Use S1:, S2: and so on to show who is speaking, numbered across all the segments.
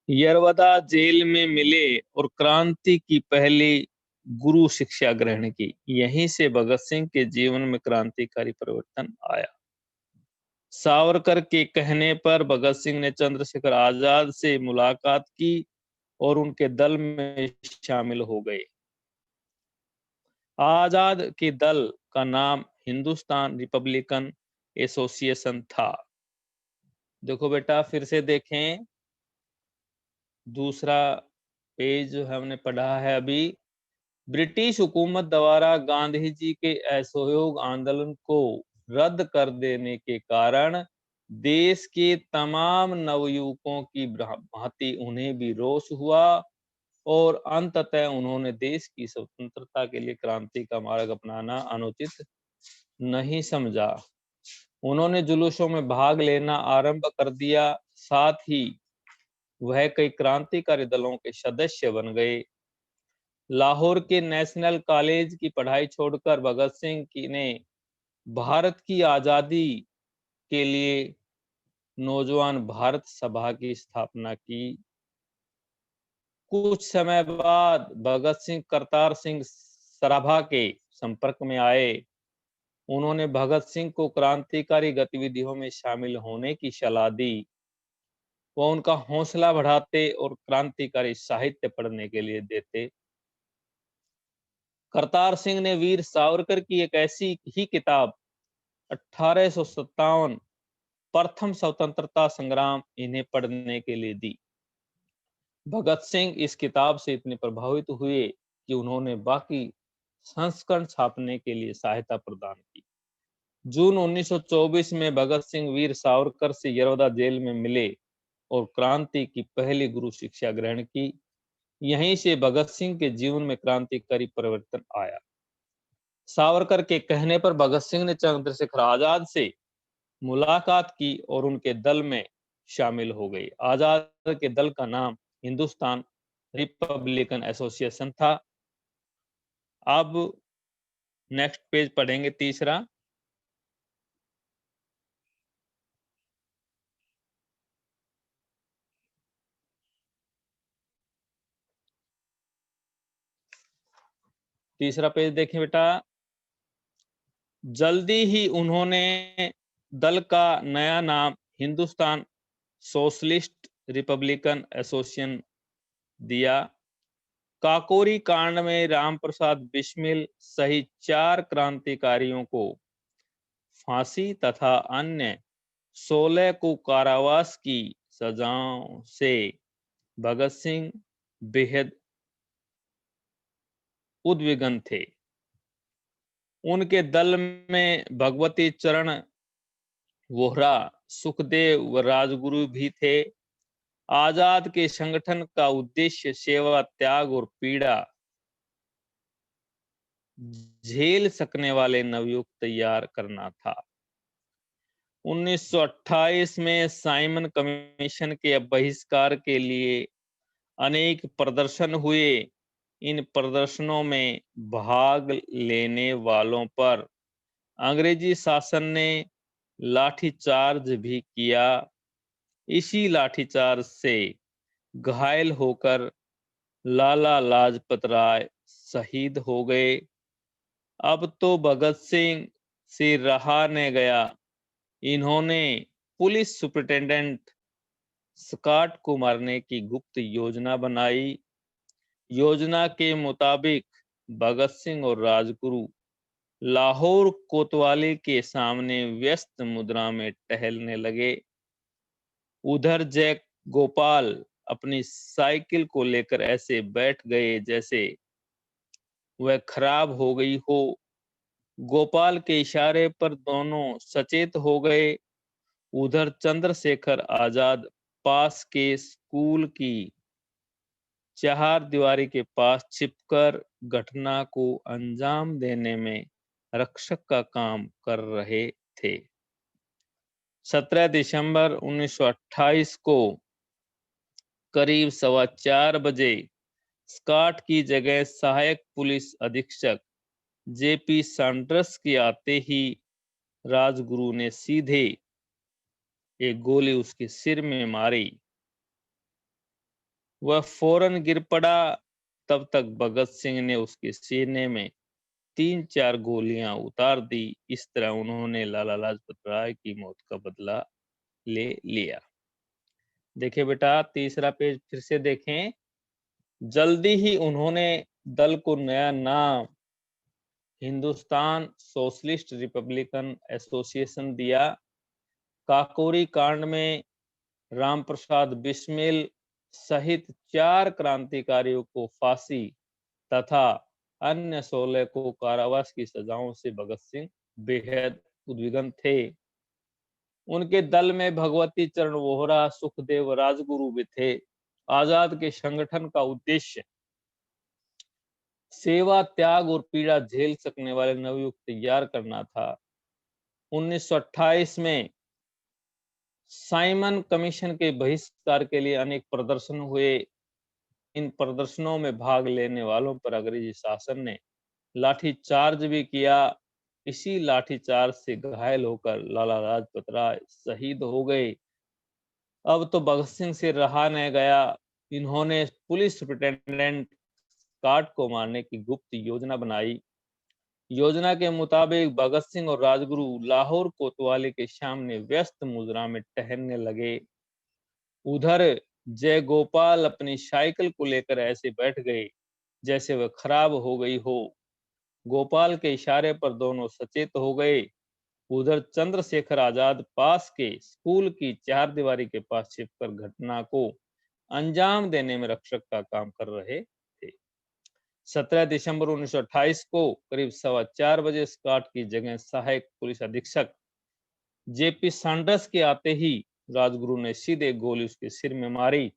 S1: Yerawada jail में मिले और क्रांति की पहली गुरु शिक्षा ग्रहण की। यहीं से भगत सिंह के जीवन में क्रांतिकारी परिवर्तन आया। सावरकर के कहने पर भगत सिंह ने चंद्रशेखर आजाद से मुलाकात की और उनके दल में शामिल हो गए। आजाद के दल का नाम हिंदुस्तान रिपब्लिकन एसोसिएशन था। देखो बेटा, फिर से देखें, दूसरा पेज जो हमने पढ़ा है अभी। ब्रिटिश हुकूमत द्वारा गांधी जी के असहयोग आंदोलन को रद्द कर देने के कारण देश के तमाम नवयुवकों की भांति उन्हें भी रोष हुआ और अंततः उन्होंने देश की स्वतंत्रता के लिए क्रांति का मार्ग अपनाना अनुचित नहीं समझा। उन्होंने जुलूसों में भाग लेना आरंभ कर दिया। साथ ही वह कई क्रांतिकारी दलों के सदस्य बन गए। लाहौर के नेशनल कॉलेज की पढ़ाई छोड़कर भगत सिंह ने भारत की आजादी के लिए नौजवान भारत सभा की स्थापना की। कुछ समय बाद भगत सिंह करतार सिंह सराभा के संपर्क में आए। उन्होंने भगत सिंह को क्रांतिकारी गतिविधियों में शामिल होने की सलाह दी। वह उनका हौसला बढ़ाते और क्रांतिकारी साहित्य पढ़ने के लिए देते। करतार सिंह ने वीर सावरकर की एक ऐसी ही किताब 1857 प्रथम स्वतंत्रता संग्राम इन्हें पढ़ने के लिए दी। भगत सिंह इस किताब से इतने प्रभावित हुए कि उन्होंने बाकी संस्करण छापने के लिए सहायता प्रदान की। जून 1924 में भगत सिंह वीर सावरकर से यरवदा जेल में मिले और क्रांति की पहली गुरु शिक्षा ग्रहण की। यहीं से भगत सिंह के जीवन में क्रांतिकारी परिवर्तन आया। सावरकर के कहने पर भगत सिंह ने चंद्रशेखर आजाद से मुलाकात की और उनके दल में शामिल हो गए। आजाद के दल का नाम हिंदुस्तान रिपब्लिकन एसोसिएशन था। अब नेक्स्ट पेज पढ़ेंगे, तीसरा। तीसरा पेज देखें बेटा। जल्दी ही उन्होंने दल का नया नाम हिंदुस्तान सोशलिस्ट रिपब्लिकन एसोसिएशन दिया। काकोरी कांड में रामप्रसाद बिस्मिल सहित 4 क्रांतिकारियों को फांसी तथा अन्य 16 को कारावास की सजाओं से भगत सिंह बेहद उद्विग्न थे। उनके दल में भगवती चरण वोहरा, सुखदेव व राजगुरु भी थे। आजाद के संगठन का उद्देश्य सेवा, त्याग और पीड़ा झेल सकने वाले नवयुवक तैयार करना था। 1928 में साइमन कमीशन के बहिष्कार के लिए अनेक प्रदर्शन हुए। इन प्रदर्शनों में भाग लेने वालों पर अंग्रेजी शासन ने लाठीचार्ज भी किया। इसी लाठीचार्ज से घायल होकर लाला लाजपत राय शहीद हो गए। अब तो भगत सिंह से रहा न गया। इन्होंने पुलिस सुपरिटेंडेंट स्कॉट को मारने की गुप्त योजना बनाई। योजना के मुताबिक भगत सिंह और राजगुरु लाहौर कोतवाली के सामने व्यस्त मुद्रा में टहलने लगे। उधर जैक गोपाल अपनी साइकिल को लेकर ऐसे बैठ गए जैसे वह खराब हो गई हो। गोपाल के इशारे पर दोनों सचेत हो गए। उधर चंद्रशेखर आजाद पास के स्कूल की 4 दीवारी के पास छिपकर घटना को अंजाम देने में रक्षक का काम कर रहे थे। 17 दिसंबर 1928 को करीब 4:15 बजे स्कॉट की जगह सहायक पुलिस अधीक्षक जेपी सैंडर्स के आते ही राजगुरु ने सीधे एक गोली उसके सिर में मारी। वह फौरन गिर पड़ा। तब तक भगत सिंह ने उसके सीने में 3-4 गोलियां उतार दी। इस तरह उन्होंने लाला लाजपत राय की मौत का बदला ले लिया। देखिए बेटा, तीसरा पेज फिर से देखें। जल्दी ही उन्होंने दल को नया नाम हिंदुस्तान सोशलिस्ट रिपब्लिकन एसोसिएशन दिया। काकोरी कांड में राम प्रसाद बिस्मिल सहित 4 क्रांतिकारियों को फांसी तथा अन्य 16 को कारावास की सजाओं से भगत सिंह बेहद उद्विग्न थे। उनके दल में भगवती चरण वोहरा, सुखदेव राजगुरु भी थे। आजाद के संगठन का उद्देश्य सेवा, त्याग और पीड़ा झेल सकने वाले नवयुवक तैयार करना था। 1928 में साइमन कमीशन के बहिष्कार के लिए अनेक प्रदर्शन हुए। इन प्रदर्शनों में भाग लेने वालों पर अंग्रेजी शासन ने लाठीचार्ज भी किया। इसी लाठीचार्ज से घायल होकर लाला लाजपत राय शहीद हो गए। अब तो भगत सिंह से रहा न गया। इन्होंने पुलिस सुपरिटेंडेंट स्कॉट को मारने की गुप्त योजना बनाई। योजना के मुताबिक भगत सिंह और राजगुरु लाहौर कोतवाली के सामने व्यस्त मुद्रा में टहलने लगे। उधर जयगोपाल अपनी साइकिल को लेकर ऐसे बैठ गए जैसे वह खराब हो गई हो। गोपाल के इशारे पर दोनों सचेत हो गए। उधर चंद्रशेखर आजाद पास के स्कूल की चारदीवारी के पास छिपकर घटना को अंजाम देने में रक्षक का काम कर रहे थे। 17 दिसंबर 1928 को करीब 4:15 बजे स्कॉट की जगह सहायक पुलिस अधीक्षक जेपी सैंडर्स के आते ही राजगुरु ने सीधे गोली उसके सिर में मारी।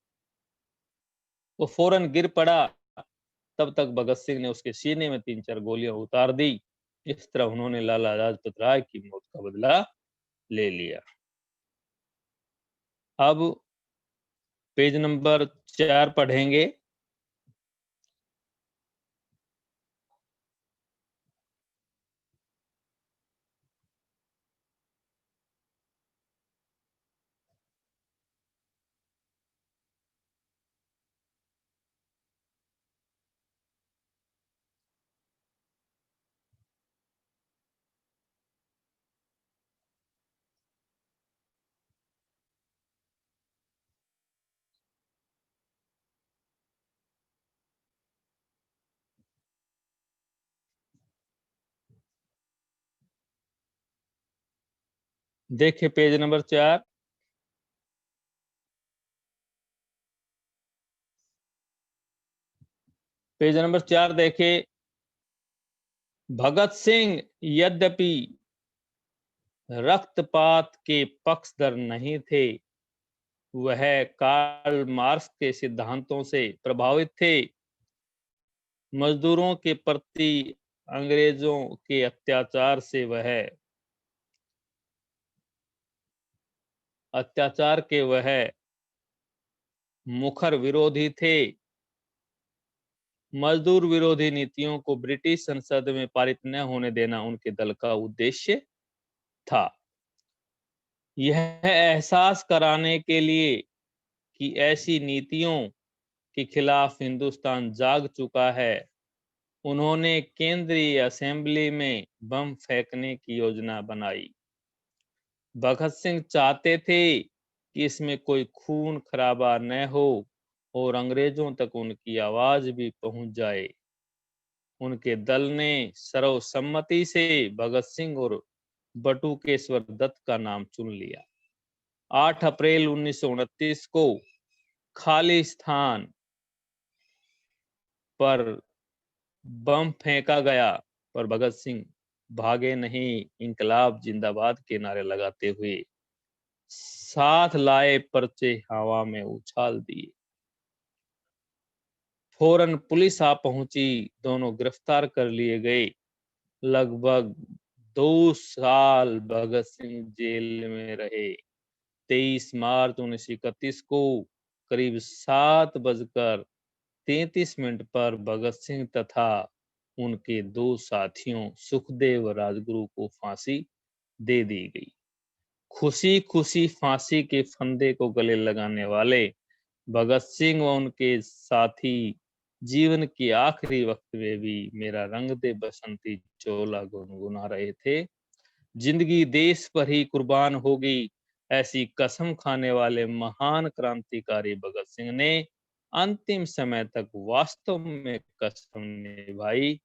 S1: वो फौरन गिर पड़ा। तब तक भगत सिंह ने उसके सीने में 3-4 गोलियां उतार दी। इस तरह उन्होंने लाला लाजपत राय की मौत का बदला ले लिया। अब पेज नंबर 4 पढ़ेंगे। देखिए पेज नंबर 4। पेज नंबर 4 देखे। भगत सिंह यद्यपि रक्तपात के पक्षधर नहीं थे, वह कार्ल मार्क्स के सिद्धांतों से प्रभावित थे। मजदूरों के प्रति अंग्रेजों के अत्याचार के वह मुखर विरोधी थे। मजदूर विरोधी नीतियों को ब्रिटिश संसद में पारित न होने देना उनके दल का उद्देश्य था। यह एहसास कराने के लिए कि ऐसी नीतियों के खिलाफ हिंदुस्तान जाग चुका है, उन्होंने केंद्रीय असेंबली में बम फेंकने की योजना बनाई। भगत सिंह चाहते थे कि इसमें कोई खून खराबा न हो और अंग्रेजों तक उनकी आवाज भी पहुंच जाए। उनके दल ने सर्वसम्मति से भगत सिंह और बटुकेश्वर दत्त का नाम चुन लिया। 8 अप्रैल 1929 को खाली स्थान पर बम फेंका गया, पर भगत सिंह भागे नहीं। इंकलाब जिंदाबाद के नारे लगाते हुए साथ लाए पर्चे हवा में उछाल दिए। फौरन पुलिस आ पहुंची। दोनों गिरफ्तार कर लिए गए। लगभग 2 साल भगत सिंह जेल में रहे। 23 मार्च 1931 को करीब 7:33 पर भगत सिंह तथा उनके 2 साथियों सुखदेव और राजगुरु को फांसी दे दी गई। खुशी खुशी फांसी के फंदे को गले लगाने वाले भगत सिंह व उनके साथी जीवन के आखिरी वक्त में भी मेरा रंग दे बसंती चोला गुनगुना रहे थे। जिंदगी देश पर ही कुर्बान होगी, ऐसी कसम खाने वाले महान क्रांतिकारी भगत सिंह ने अंतिम समय तक वास्तव में कसम निभाई।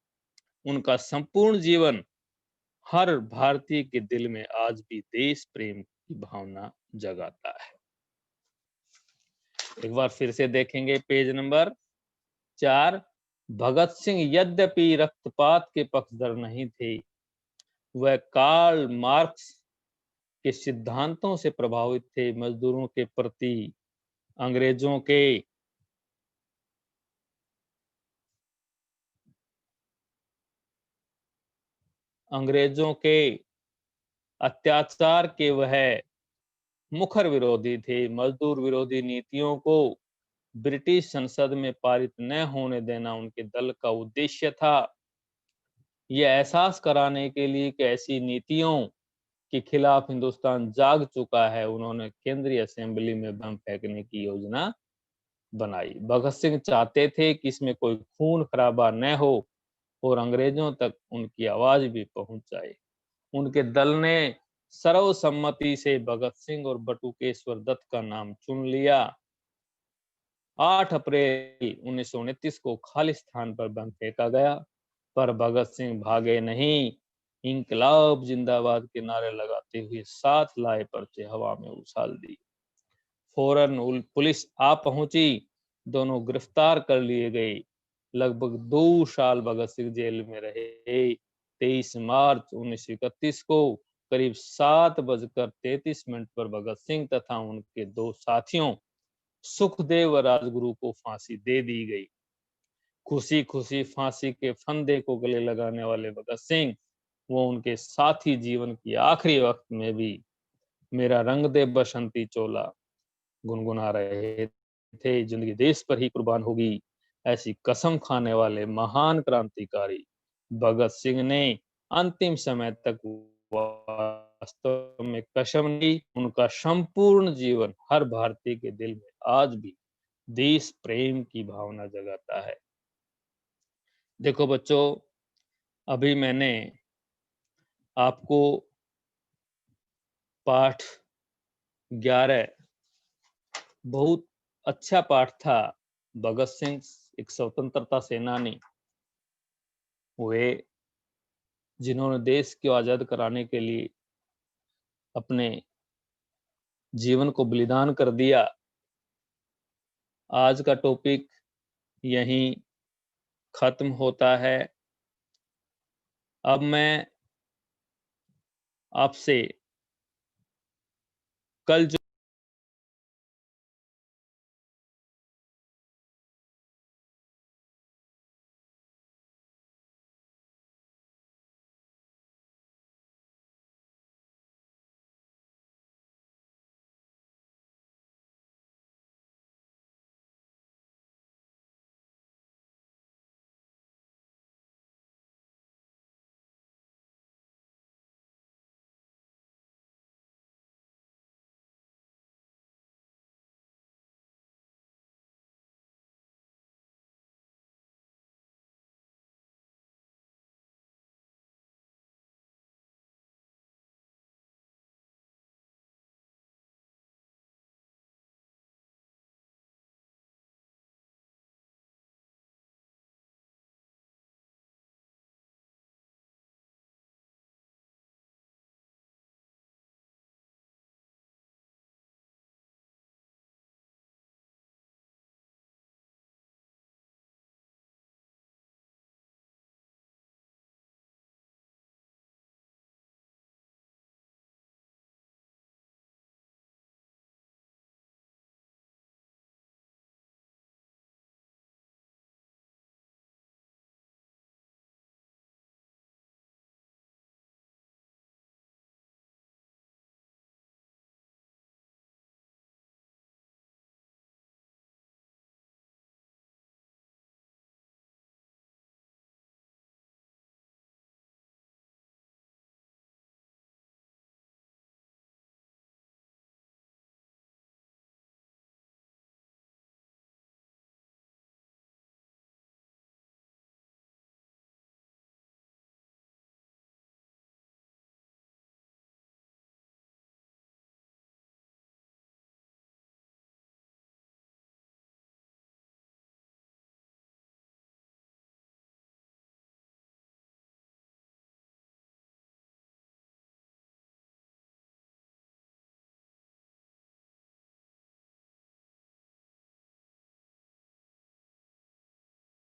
S1: उनका संपूर्ण जीवन हर भारतीय के दिल में आज भी देश प्रेम की भावना जगाता है। एक बार फिर से देखेंगे पेज नंबर 4। भगत सिंह यद्यपि रक्तपात के पक्षधर नहीं थे, वह कार्ल मार्क्स के सिद्धांतों से प्रभावित थे। मजदूरों के प्रति अंग्रेजों के अत्याचार के वह मुखर विरोधी थे। मजदूर विरोधी नीतियों को ब्रिटिश संसद में पारित न होने देना उनके दल का उद्देश्य था। यह एहसास कराने के लिए कि ऐसी नीतियों के खिलाफ हिंदुस्तान जाग चुका है, उन्होंने केंद्रीय असेंबली में बम फेंकने की योजना बनाई। भगत सिंह चाहते थे कि इसमें कोई खून खराबा न हो और अंग्रेजों तक उनकी आवाज भी पहुंच जाए। उनके दल ने सर्वसम्मति से भगत सिंह और बटुकेश्वर दत्त का नाम चुन लिया। 8 अप्रैल 1929 को खालिस्तान पर बम फेंका गया, पर भगत सिंह भागे नहीं। इंकलाब जिंदाबाद के नारे लगाते हुए 7 लाए पर्चे हवा में उछाल दी। फौरन पुलिस आ पहुंची, दोनों गिरफ्तार कर लिए गए। लगभग 2 साल भगत सिंह जेल में रहे। 23 मार्च 1931 को करीब 7:33 पर भगत सिंह तथा उनके 2 साथियों सुखदेव व राजगुरु को फांसी दे दी गई। खुशी खुशी फांसी के फंदे को गले लगाने वाले भगत सिंह वो उनके साथी जीवन की आखिरी वक्त में भी मेरा रंग दे बसंती चोला गुनगुना रहे थे। जिंदगी देश पर ही कुर्बान होगी, ऐसी कसम खाने वाले महान क्रांतिकारी भगत सिंह ने अंतिम समय तक वास्तव में कसम ली। उनका संपूर्ण जीवन हर भारतीय के दिल में आज भी देश प्रेम की भावना जगाता है। देखो बच्चों, अभी मैंने आपको पाठ 11 बहुत अच्छा पाठ था। भगत सिंह एक स्वतंत्रता सेनानी हुए जिन्होंने देश को आजाद कराने के लिए अपने जीवन को बलिदान कर दिया। आज का टॉपिक यहीं खत्म होता है। अब मैं आपसे कल जो